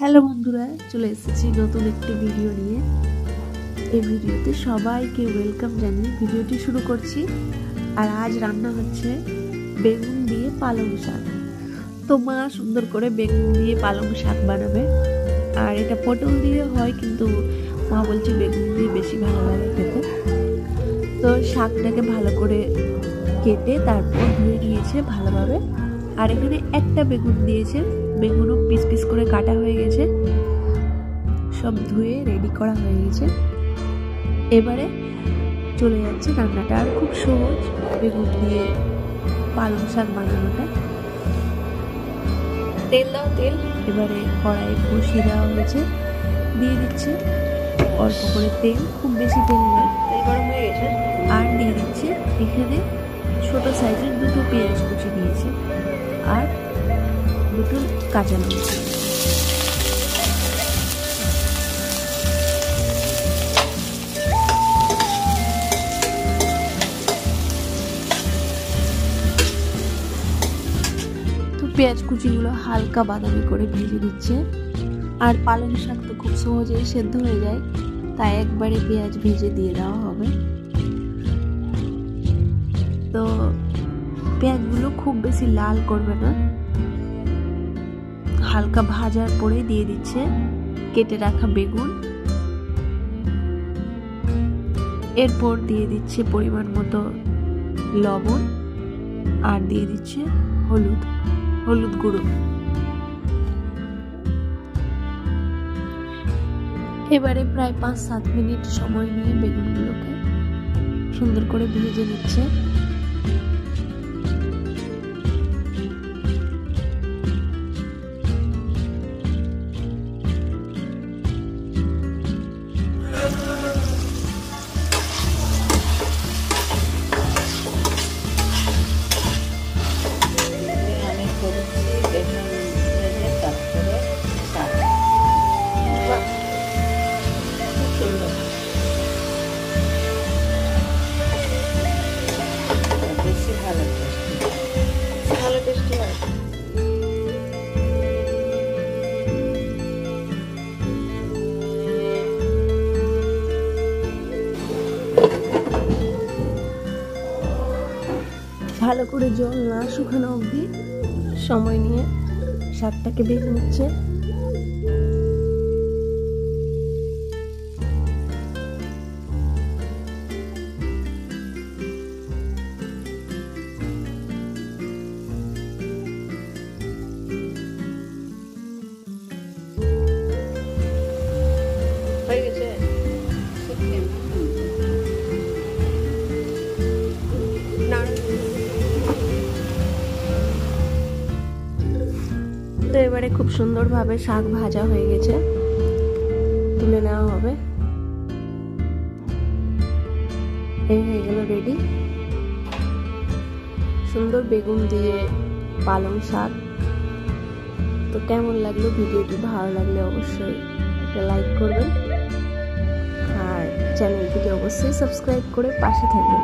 Hello বন্ধুরা, চলে এসেছি নতুন একটি ভিডিও নিয়ে। এই ভিডিওতে সবাইকে ওয়েলকাম জানিয়ে ভিডিওটি শুরু করছি। আর আজ রান্না হচ্ছে বেগুন দিয়ে পালং শাক। তো মা সুন্দর করে বেগুন দিয়ে পালং শাক বানাবে, আর এটা পটল দিয়ে হয়, কিন্তু মা বলছে বেগুন দিয়ে বেশি ভালো লাগে খেতে। তো শাকটাকে ভালো করে কেটে তারপর ধুয়ে নিয়েছে ভালোভাবে। আর এখানে একটা বেগুন দিয়েছে, বেগুনও পিস পিস করে কাটা হয়ে গেছে, সব ধুয়ে রেডি করা হয়ে গেছে। এবারে চলে যাচ্ছে রান্নাটা। আর খুব সহজ বেগুন দিয়ে পালং শাক বানানোটা। তেল দাও, তেল। এবারে কড়াই বসিয়ে দেওয়া হয়েছে, দিয়ে দিচ্ছে অল্প করে তেল, খুব বেশি তেল নয়, তেল গরম হয়ে গেছে। আর দিয়ে দিচ্ছে এখানে ছোট সাইজের দুটো পেঁয়াজ কুচি নিয়েছে আর দুটো কাঁচা লঙ্কা। তো পেঁয়াজ কুচিগুলো হালকা বাদামি করে ভেজে দিচ্ছে। আর পালং শাক তো খুব সহজেই সেদ্ধ হয়ে যায়, তাই একবারে পেঁয়াজ ভেজে দিয়ে দেওয়া হবে। তো পেঁয়াজগুলো খুব বেশি লাল করবে না, হালকা ভাজার পরে দিয়ে দিচ্ছে কেটে রাখা বেগুন। এরপর দিয়ে দিচ্ছে পরিমাণ মতো লবণ, আর দিয়ে দিচ্ছে হলুদ গুঁড়ো। এবারে প্রায় 5-7 মিনিট সময় নিয়ে বেগুনগুলোকে সুন্দর করে ভেজে নিচ্ছে। ভালো টেস্টি হয়। ভালো করে জল না শুকানো অবধি সময় নিয়ে শাকটাকে ভেজে নিচ্ছে। তো এবারে খুব সুন্দরভাবে শাক ভাজা হয়ে গেছে, তুলে নেওয়া হবে। এই হয়ে গেল রেডি সুন্দর বেগুন দিয়ে পালং শাক। তো কেমন লাগলো ভিডিওটি? ভালো লাগলে অবশ্যই একটা লাইক করবেন, আর চ্যানেলটিকে অবশ্যই সাবস্ক্রাইব করে পাশে থাকবেন।